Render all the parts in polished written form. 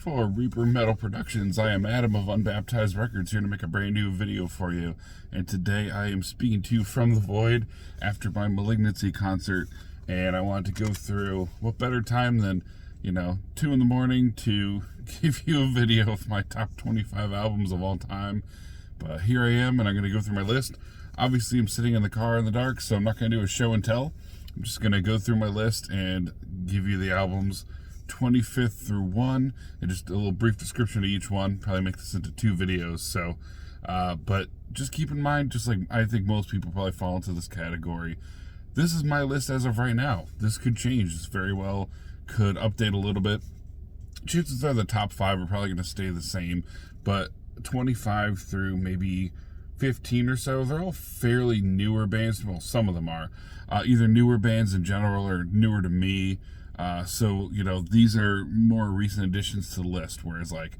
For Reaper Metal Productions, I am Adam of Unbaptized Records, here to make a brand new video for you. And today I am speaking to you from the void after my Malignancy concert. And I wanted to go through, what better time than, 2 in the morning to give you a video of my top 25 albums of all time. But here I am, and I'm going to go through my list. Obviously, I'm sitting in the car in the dark, so I'm not going to do a show and tell. I'm just going to go through my list and give you the albums 25th through 1, and just a little brief description of each one. Probably make this into 2 videos. So, but just keep in mind, just like I think most people probably fall into this category, this is my list as of right now. This could change. This very well could update a little bit. Chances are the top 5 are probably going to stay the same, but 25 through maybe 15 or so, they're all fairly newer bands. Well, some of them are either newer bands in general or newer to me. So, these are more recent additions to the list, whereas like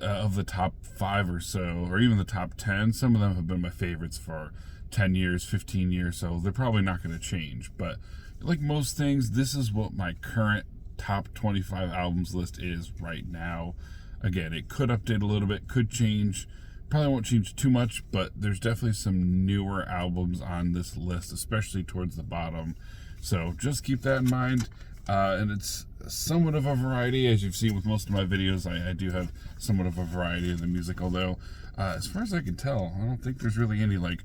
of the top 5 or so, or even the top 10, some of them have been my favorites for 10 years, 15 years, so they're probably not going to change. But like most things, this is what my current top 25 albums list is right now. Again, it could update a little bit, could change. Probably won't change too much, but there's definitely some newer albums on this list, especially towards the bottom. So just keep that in mind. And it's somewhat of a variety, as you've seen with most of my videos. I do have somewhat of a variety of the music, although as far as I can tell, I don't think there's really any like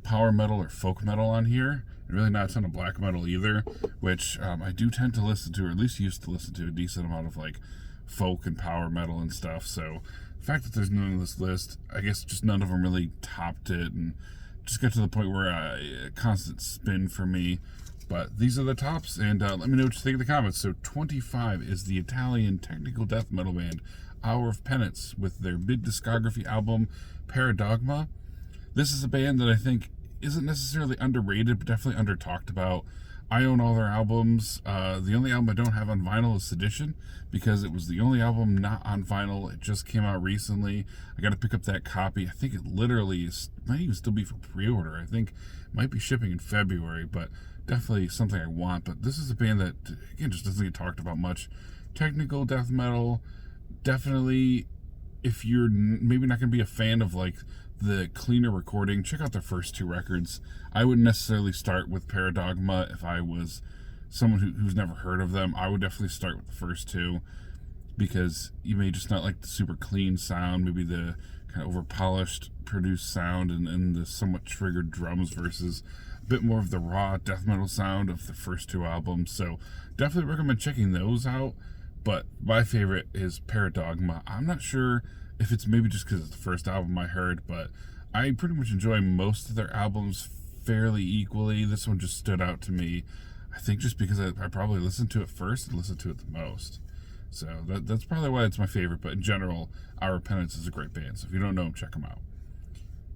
power metal or folk metal on here, and really not a ton of black metal either, which I do tend to listen to, or at least used to listen to a decent amount of like folk and power metal and stuff. So the fact that there's none on this list, I guess just none of them really topped it, and just got to the point where a constant spin for me. But these are the tops, and let me know what you think in the comments. So 25 is the Italian technical death metal band Hour of Penance with their mid-discography album Paradogma. This is a band that I think isn't necessarily underrated, but definitely under-talked about. I own all their albums. The only album I don't have on vinyl is Sedition, because it was the only album not on vinyl. It just came out recently. I got to pick up that copy. I think it literally might even still be for pre-order. I think it might be shipping in February, but definitely something I want. But this is a band that, again, just doesn't get talked about much. Technical death metal, definitely. If you're maybe not going to be a fan of like the cleaner recording, check out their first 2 records. I wouldn't necessarily start with Paradogma if I was someone who's never heard of them. I would definitely start with the first 2, because you may just not like the super clean sound, maybe the kind of over polished produced sound, and the somewhat triggered drums versus a bit more of the raw death metal sound of the first 2 albums. So definitely recommend checking those out. But my favorite is Paradogma. I'm not sure if it's maybe just because it's the first album I heard, but I pretty much enjoy most of their albums fairly equally. This one just stood out to me, I think just because I probably listened to it first and listened to it the most. So that's probably why it's my favorite. But in general, Hour of Penance is a great band, so if you don't know them, check them out.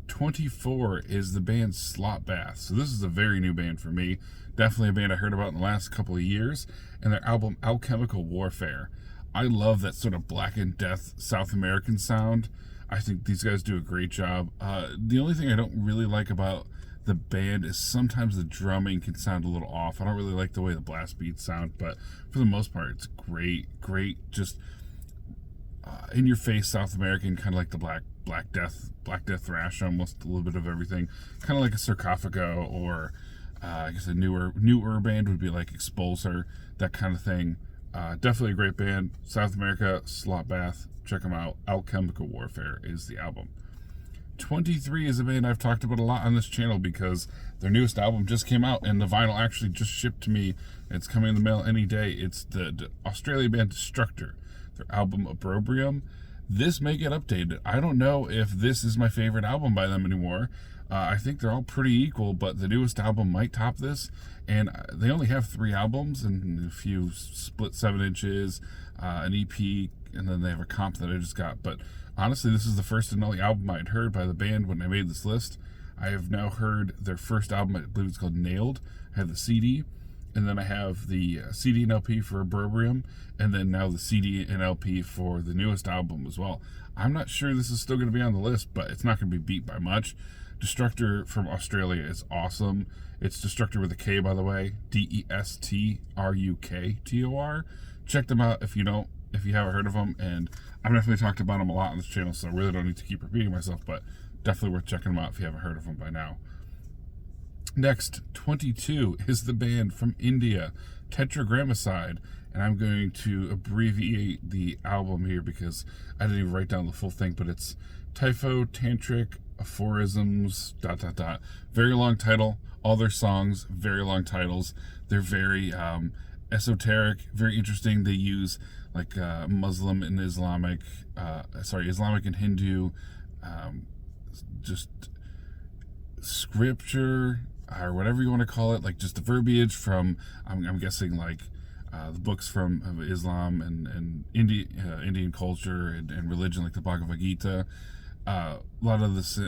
24 is the band Slotbath. So this is a very new band for me. Definitely a band I heard about in the last couple of years. And their album Alchemical Warfare. I love that sort of Black and Death South American sound. I think these guys do a great job. The only thing I don't really like about the band is sometimes the drumming can sound a little off. I don't really like the way the blast beats sound, but for the most part, it's great. Just in your face South American, kind of like the Black Death thrash, almost a little bit of everything. Kind of like a Sarcophago, or I guess a newer band would be like Expulsor, that kind of thing. Definitely a great band. South America, Slotbath. Check them out. Alchemical Warfare is the album. 23 is a band I've talked about a lot on this channel because their newest album just came out and the vinyl actually just shipped to me. It's coming in the mail any day. It's the Australian band Destructor. Their album Opprobrium. This may get updated. I don't know if this is my favorite album by them anymore. I think they're all pretty equal, but the newest album might top this. And they only have 3 albums and a few split 7 inches, an EP, and then they have a comp that I just got. But honestly, this is the first and only album I'd heard by the band when I made this list. I have now heard their first album. I believe it's called Nailed. I have the CD, and then I have the CD and LP for Opprobrium, and then now the CD and LP for the newest album as well. I'm not sure this is still going to be on the list, but it's not going to be beat by much. Destructor from Australia is awesome. It's Destructor with a K, by the way. Destruktor. Check them out if you don't if you haven't heard of them, and I've definitely talked about them a lot on this channel, so I really don't need to keep repeating myself, but definitely worth checking them out if you haven't heard of them by now. Next, 22 is the band from India, Tetragrammaton, and I'm going to abbreviate the album here because I didn't even write down the full thing, but it's Typho Tantric Aphorisms ... Very long title. All their songs, very long titles. They're very esoteric, very interesting. They use like Muslim and Islamic and Hindu, just scripture, or whatever you want to call it, like just the verbiage from, I'm guessing like the books from Islam and Indian culture and religion, like the Bhagavad Gita. A lot of this,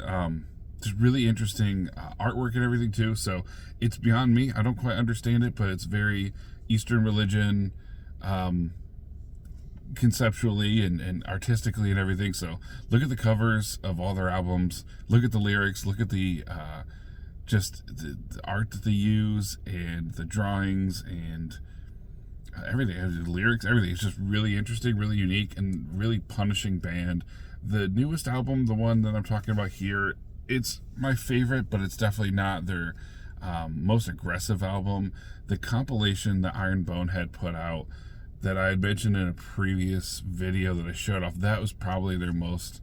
just really interesting artwork and everything too. So it's beyond me. I don't quite understand it, but it's very Eastern religion, conceptually and artistically and everything. So look at the covers of all their albums, look at the lyrics, look at the just the art that they use and the drawings and everything, the lyrics, everything. It's just really interesting, really unique, and really punishing band. The newest album, the one that I'm talking about here, it's my favorite, but it's definitely not their most aggressive album. The compilation that Iron Bonehead put out that I had mentioned in a previous video that I showed off, that was probably their most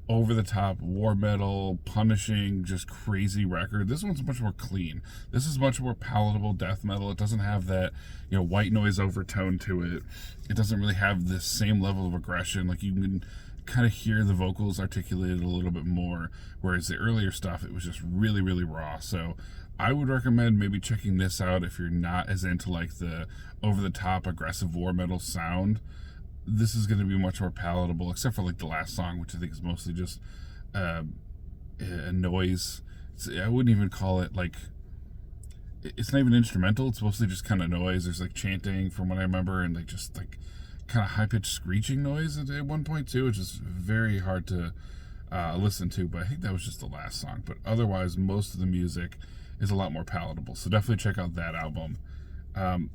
over-the-top war metal, punishing, just crazy record. This one's much more clean. This is much more palatable death metal. It doesn't have that, white noise overtone to it. It doesn't really have the same level of aggression. Like, you can kind of hear the vocals articulated a little bit more, whereas the earlier stuff, it was just really, really raw. So I would recommend maybe checking this out if you're not as into like the over-the-top aggressive war metal sound. This is going to be much more palatable, except for like the last song, which I think is mostly just a noise. I wouldn't even call it like, it's not even instrumental. It's mostly just kind of noise. There's like chanting from what I remember, and like just like kind of high-pitched screeching noise at one point too, which is very hard to listen to. But I think that was just the last song. But otherwise, most of the music is a lot more palatable. So definitely check out that album.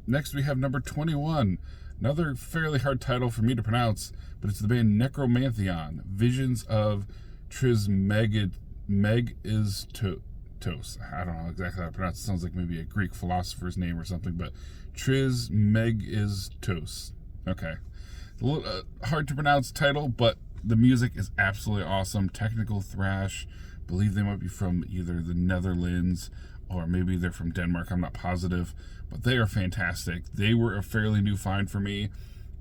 Next we have number 21. Another fairly hard title for me to pronounce, but it's the band Necromantheon, Visions of Trismegistos. I don't know exactly how to pronounce it. It sounds like maybe a Greek philosopher's name or something, but Trismegistos. Okay. A little hard to pronounce title, but the music is absolutely awesome. Technical thrash. I believe they might be from either the Netherlands or maybe they're from Denmark. I'm not positive, but they are fantastic. They were a fairly new find for me.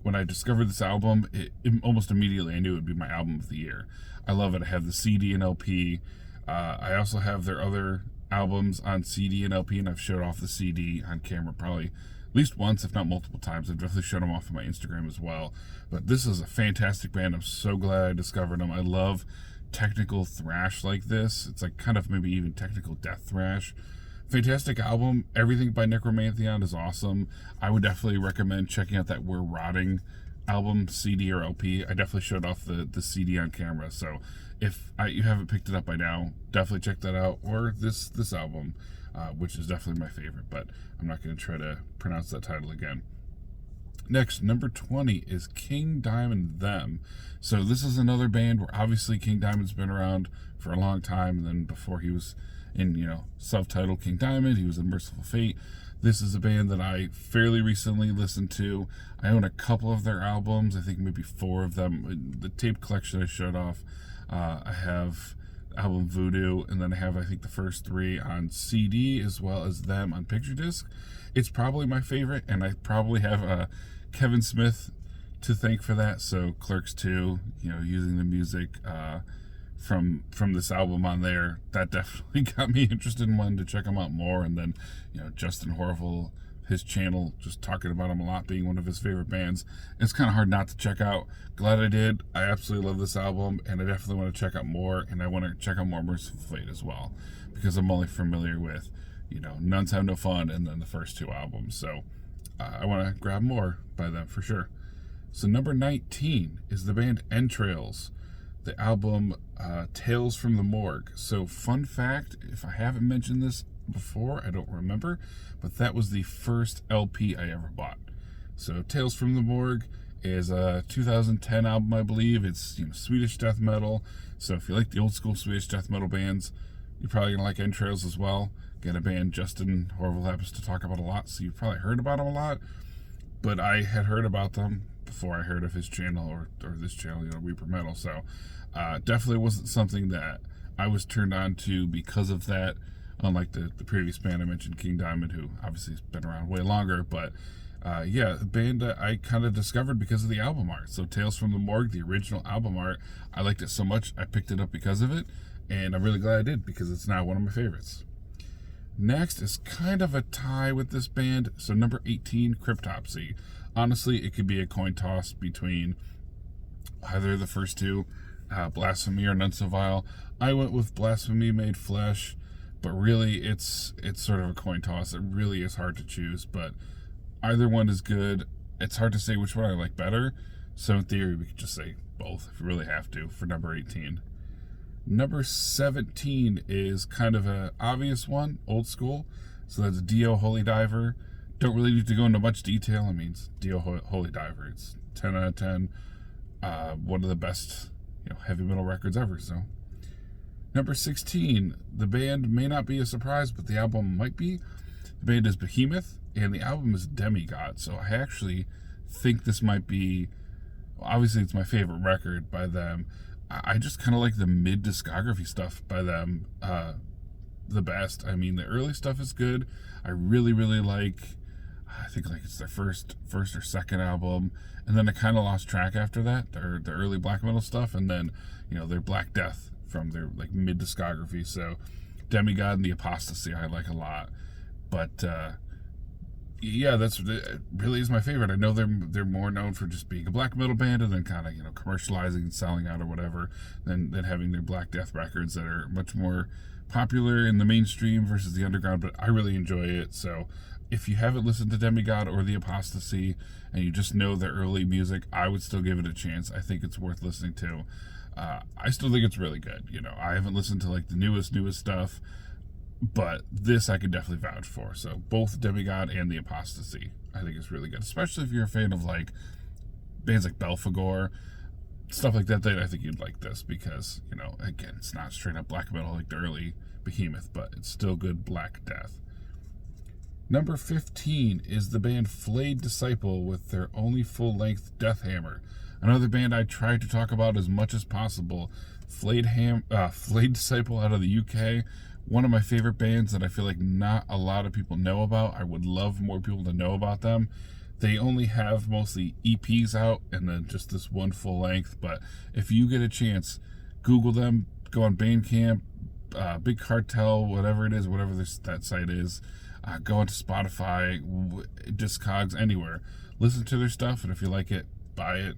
When I discovered this album, it almost immediately I knew it would be my album of the year. I love it. I have the CD and LP. I also have their other albums on CD and LP, and I've showed off the CD on camera probably at least once, if not multiple times. I've definitely shown them off on my Instagram as well. But this is a fantastic band. I'm so glad I discovered them. I love technical thrash like this. It's like kind of maybe even technical death thrash. Fantastic album. Everything by Necromantheon is awesome. I would definitely recommend checking out that We're Rotting album, CD or LP. I definitely showed off the CD on camera, so if you haven't picked it up by now, definitely check that out, or this album, which is definitely my favorite, but I'm not going to try to pronounce that title again. Next, number 20 is King Diamond Them. So this is another band where obviously King Diamond's been around for a long time, and then before he was in, self-titled King Diamond, he was in Merciful Fate. This is a band that I fairly recently listened to. I own a couple of their albums, I think maybe 4 of them. The tape collection I showed off, I have album Voodoo, and then I have, I think, the first 3 on CD, as well as them on picture disc. It's probably my favorite, and I probably have Kevin Smith to thank for that. So Clerks 2, using the music from this album on there, that definitely got me interested in wanting to check him out more. And then Justin Horval, his channel, just talking about him a lot, being one of his favorite bands. It's kind of hard not to check out. Glad I did. I absolutely love this album, and I definitely want to check out more, and I want to check out more Merciful Fate as well, because I'm only familiar with Nuns Have No Fun and then the first 2 albums. So I want to grab more by them for sure. So number 19 is the band Entrails, the album Tales from the Morgue. So fun fact, if I haven't mentioned this before, I don't remember, but that was the first LP I ever bought. So Tales from the Morgue is a 2010 album, I believe. It's Swedish death metal. So if you like the old school Swedish death metal bands, you're probably gonna like Entrails as well. Again, a band Justin Horval happens to talk about a lot, so you've probably heard about them a lot. But I had heard about them before I heard of his channel or this channel, Reaper Metal. So definitely wasn't something that I was turned on to because of that. Unlike the previous band I mentioned, King Diamond, who obviously has been around way longer, but yeah, the band I kind of discovered because of the album art. So Tales from the Morgue, the original album art, I liked it so much I picked it up because of it, and I'm really glad I did because it's now one of my favorites. Next is kind of a tie with this band. So number 18, Cryptopsy. Honestly, it could be a coin toss between either the first two, Blasphemy or None So Vile. I went with Blasphemy Made Flesh, but really it's sort of a coin toss. It really is hard to choose, but either one is good. It's hard to say which one I like better. So in theory, we could just say both if we really have to for number 18. Number 17 is kind of an obvious one, old school. So that's Dio Holy Diver. Don't really need to go into much detail. I mean, it's Dio Holy Diver. It's 10 out of 10. One of the best, heavy metal records ever. So number 16, the band may not be a surprise, but the album might be. The band is Behemoth, and the album is Demigod. So I actually think this might be, obviously it's my favorite record by them. I just kind of like the mid-discography stuff by them the best. I mean, the early stuff is good. I really, really like, I think it's their first or second album. And then I kind of lost track after that, their early black metal stuff. And then, their Black Death from their mid-discography. So Demigod and The Apostasy I like a lot. But yeah, it really is my favorite. I know they're more known for just being a black metal band and then kind of commercializing and selling out or whatever than having their Black Death records that are much more popular in the mainstream versus the underground. But I really enjoy it. So if you haven't listened to Demigod or The Apostasy and you just know their early music, I would still give it a chance. I think it's worth listening to. I still think it's really good. I haven't listened to the newest stuff, but this I could definitely vouch for. So both Demigod and The Apostasy I think is really good, especially if you're a fan of bands like Belphegor, stuff like that. I think you'd like this because again, it's not straight up black metal like the early Behemoth, but it's still good Black Death. Number 15 is the band Flayed Disciple with their only full-length Death Hammer. Another band I tried to talk about as much as possible. Flayed Disciple out of the UK. One of my favorite bands that I feel like not a lot of people know about. I would love more people to know about them. They only have mostly EPs out and then just this one full length. But if you get a chance, Google them, go on Bandcamp, Big Cartel, whatever it is, whatever that site is. Go onto Spotify, Discogs, anywhere. Listen to their stuff, and if you like it, buy it.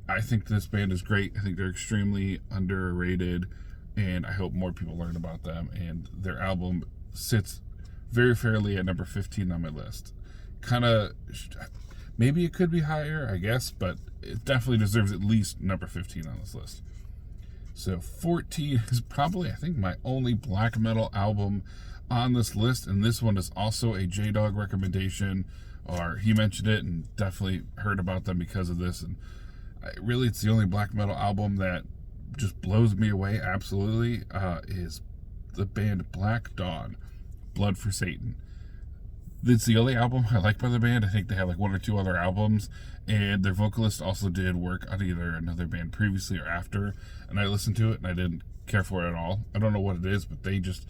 I think this band is great. I think they're extremely underrated, and I hope more people learn about them. And their album sits very fairly at number 15 on my list. Maybe it could be higher, I guess, but it definitely deserves at least number 15 on this list. So 14 is probably, I think, my only black metal album on this list, and this one is also a J-Dog recommendation, or he mentioned it and definitely heard about them because of this. And really, it's the only black metal album that just blows me away absolutely, is the band Black Dawn, Blood for Satan. It's the only album I like by the band. I think they have one or two other albums, and their vocalist also did work on either another band previously or after, and I listened to it and I didn't care for it at all. I don't know what it is, but they just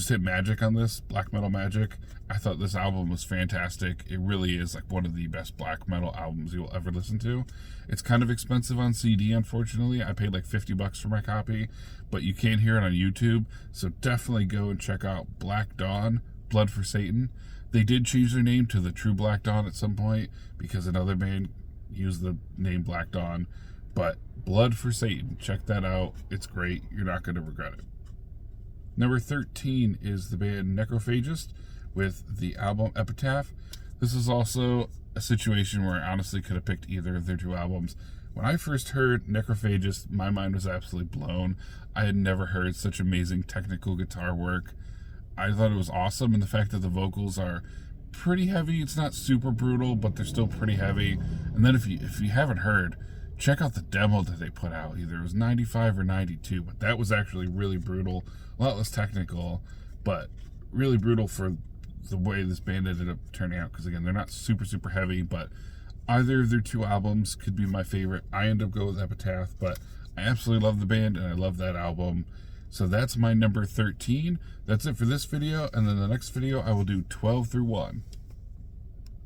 hit magic on this, black metal magic. I thought this album was fantastic. It really is one of the best black metal albums you'll ever listen to. It's kind of expensive on CD, unfortunately. I paid $50 for my copy, but you can't hear it on YouTube. So definitely go and check out Black Dawn, Blood for Satan. They did change their name to the True Black Dawn at some point because another band used the name Black Dawn. But Blood for Satan, check that out. It's great. You're not going to regret it. Number 13 is the band Necrophagist with the album Epitaph. This is also a situation where I honestly could have picked either of their two albums. When I first heard Necrophagist, my mind was absolutely blown. I had never heard such amazing technical guitar work. I thought it was awesome, and the fact that the vocals are pretty heavy. It's not super brutal, but they're still pretty heavy. And then if you haven't heard, check out the demo that they put out. Either it was 95 or 92, but that was actually really brutal. A lot less technical, but really brutal for the way this band ended up turning out. Because again, they're not super heavy, but either of their two albums could be my favorite. I end up going with Epitaph, but I absolutely love the band and I love that album. So that's my number 13. That's it for this video, and then the next video I will do 12 through 1.